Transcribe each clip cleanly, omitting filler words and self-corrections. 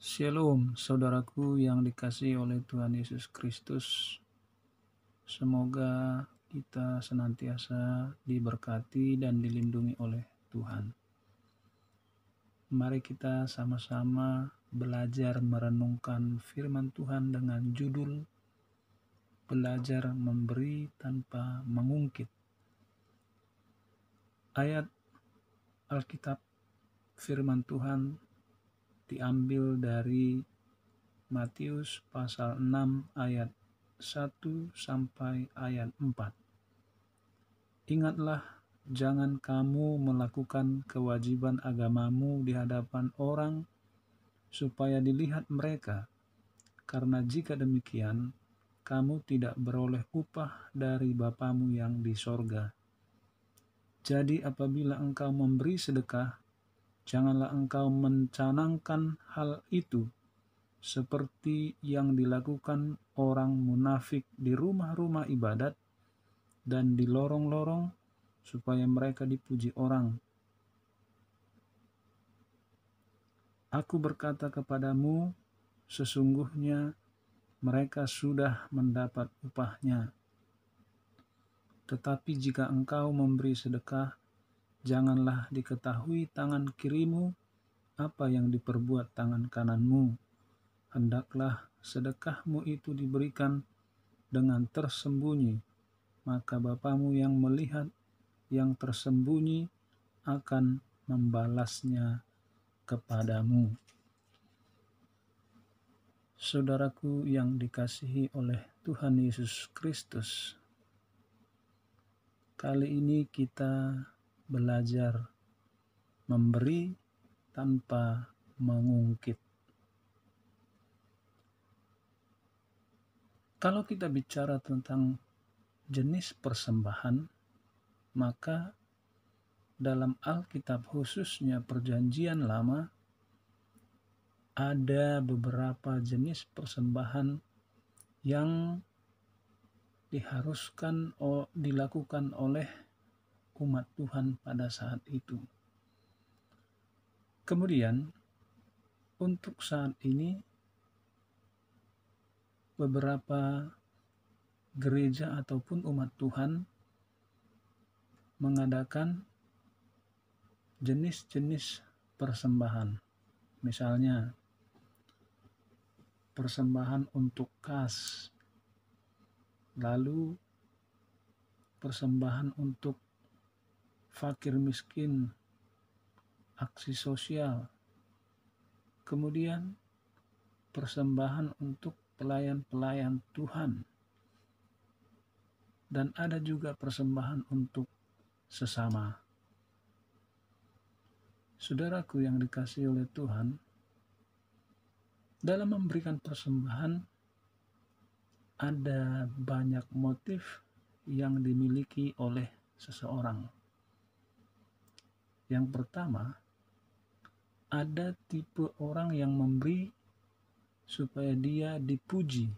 Shalom, saudaraku yang dikasihi oleh Tuhan Yesus Kristus. Semoga kita senantiasa diberkati dan dilindungi oleh Tuhan. Mari kita sama-sama belajar merenungkan firman Tuhan dengan judul Belajar Memberi Tanpa Mengungkit. Ayat Alkitab firman Tuhan diambil dari Matius pasal 6 ayat 1 sampai ayat 4. Ingatlah, jangan kamu melakukan kewajiban agamamu di hadapan orang supaya dilihat mereka, karena jika demikian, kamu tidak beroleh upah dari Bapamu yang di sorga. Jadi apabila engkau memberi sedekah, janganlah engkau mencanangkan hal itu seperti yang dilakukan orang munafik di rumah-rumah ibadat dan di lorong-lorong, supaya mereka dipuji orang. Aku berkata kepadamu, sesungguhnya mereka sudah mendapat upahnya. Tetapi jika engkau memberi sedekah, janganlah diketahui tangan kirimu apa yang diperbuat tangan kananmu. Hendaklah sedekahmu itu diberikan dengan tersembunyi, maka Bapamu yang melihat yang tersembunyi akan membalasnya kepadamu. Saudaraku yang dikasihi oleh Tuhan Yesus Kristus, kali ini kita belajar memberi tanpa mengungkit. Kalau kita bicara tentang jenis persembahan, maka dalam Alkitab khususnya Perjanjian Lama ada beberapa jenis persembahan yang diharuskan dilakukan oleh umat Tuhan pada saat itu. Kemudian untuk saat ini beberapa gereja ataupun umat Tuhan mengadakan jenis-jenis persembahan. Misalnya persembahan untuk kas, lalu persembahan untuk fakir miskin, aksi sosial, kemudian persembahan untuk pelayan-pelayan Tuhan, dan ada juga persembahan untuk sesama. Saudaraku yang dikasihi oleh Tuhan, dalam memberikan persembahan ada banyak motif yang dimiliki oleh seseorang. Yang pertama, ada tipe orang yang memberi supaya dia dipuji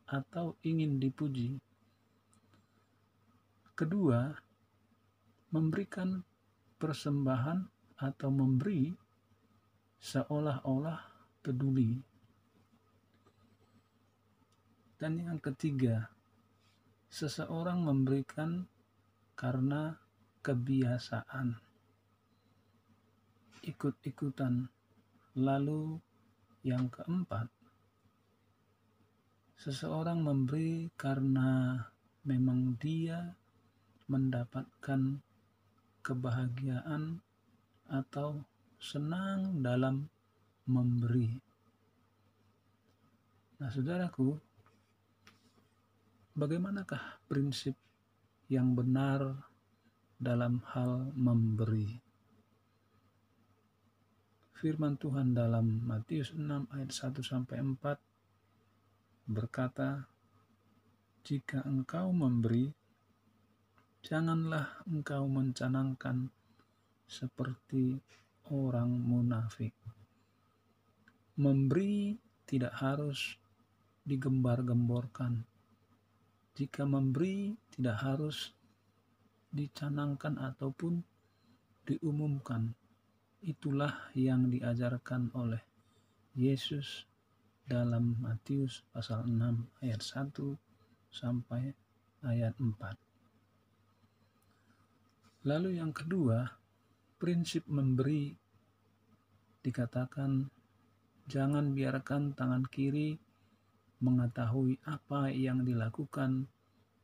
atau ingin dipuji. Kedua, memberikan persembahan atau memberi seolah-olah peduli. Dan yang ketiga, seseorang memberikan karena kebiasaan, ikut-ikutan. Lalu yang keempat, seseorang memberi karena memang dia mendapatkan kebahagiaan atau senang dalam memberi. Nah, saudaraku, bagaimanakah prinsip yang benar dalam hal memberi? Firman Tuhan dalam Matius 6 ayat 1 sampai 4 berkata, jika engkau memberi, janganlah engkau mencanangkan seperti orang munafik. Memberi tidak harus digembar-gemborkan. Jika memberi tidak harus dicanangkan ataupun diumumkan. Itulah yang diajarkan oleh Yesus dalam Matius pasal 6 ayat 1 sampai ayat 4. Lalu yang kedua, prinsip memberi dikatakan jangan biarkan tangan kiri mengetahui apa yang dilakukan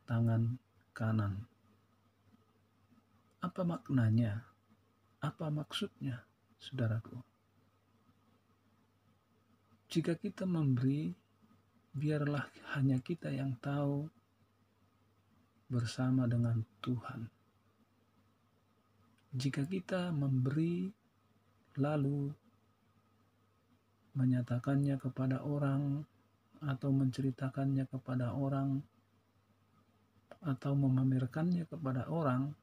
tangan kanan. Apa maknanya? Apa maksudnya, saudaraku? Jika kita memberi, biarlah hanya kita yang tahu bersama dengan Tuhan. Jika kita memberi lalu menyatakannya kepada orang atau menceritakannya kepada orang atau memamerkannya kepada orang,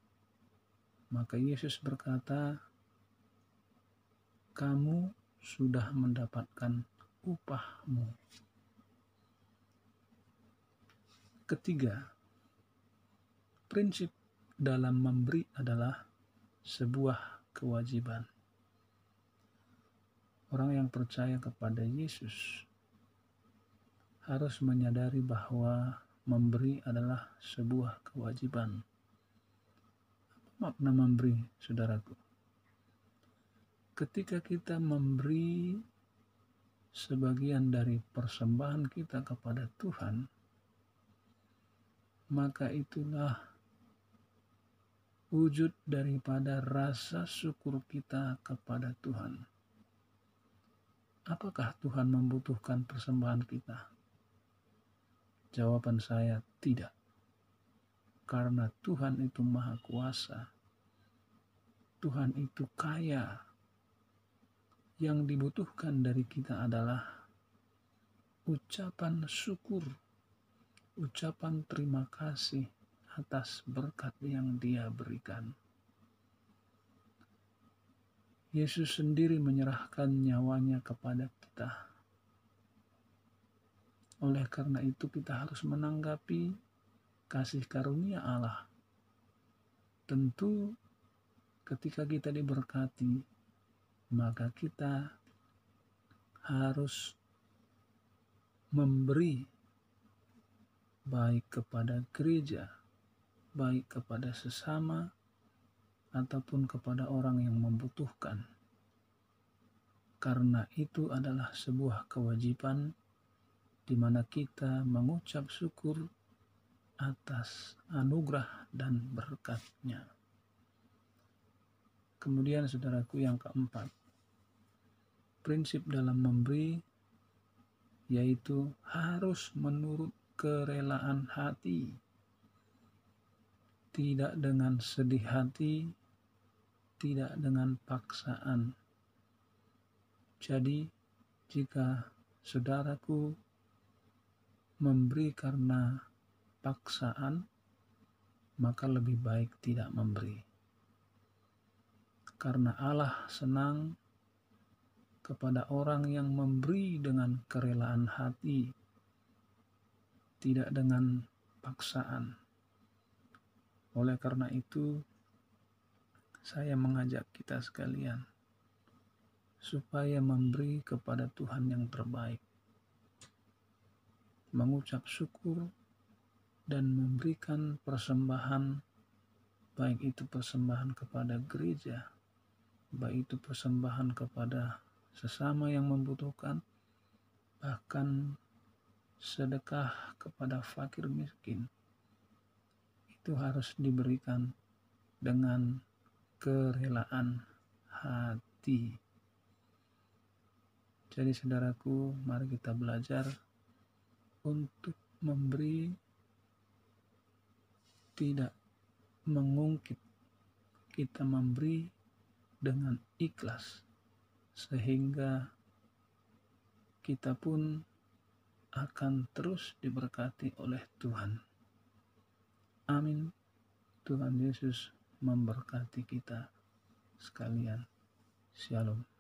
maka Yesus berkata, kamu sudah mendapatkan upahmu. Ketiga, prinsip dalam memberi adalah sebuah kewajiban. Orang yang percaya kepada Yesus harus menyadari bahwa memberi adalah sebuah kewajiban. Apa makna memberi, saudaraku? Ketika kita memberi sebagian dari persembahan kita kepada Tuhan, maka itulah wujud daripada rasa syukur kita kepada Tuhan. Apakah Tuhan membutuhkan persembahan kita? Jawaban saya tidak. Karena Tuhan itu maha kuasa. Tuhan itu kaya. Yang dibutuhkan dari kita adalah ucapan syukur, ucapan terima kasih atas berkat yang Dia berikan. Yesus sendiri menyerahkan nyawanya kepada kita. Oleh karena itu kita harus menanggapi kasih karunia Allah. Tentu ketika kita diberkati, maka kita harus memberi baik kepada gereja, baik kepada sesama, ataupun kepada orang yang membutuhkan. Karena itu adalah sebuah kewajiban di mana kita mengucap syukur atas anugerah dan berkat-Nya. Kemudian saudaraku yang keempat, prinsip dalam memberi yaitu harus menurut kerelaan hati. Tidak dengan sedih hati, tidak dengan paksaan. Jadi, jika saudaraku memberi karena paksaan, maka lebih baik tidak memberi. Karena Allah senang kepada orang yang memberi dengan kerelaan hati, tidak dengan paksaan. Oleh karena itu, saya mengajak kita sekalian supaya memberi kepada Tuhan yang terbaik, mengucap syukur dan memberikan persembahan, baik itu persembahan kepada gereja, baik itu persembahan kepada sesama yang membutuhkan, bahkan sedekah kepada fakir miskin. Itu harus diberikan dengan kerelaan hati. Jadi saudaraku, mari kita belajar untuk memberi tidak mengungkit. Kita memberi dengan ikhlas, sehingga kita pun akan terus diberkati oleh Tuhan. Amin. Tuhan Yesus memberkati kita sekalian. Shalom.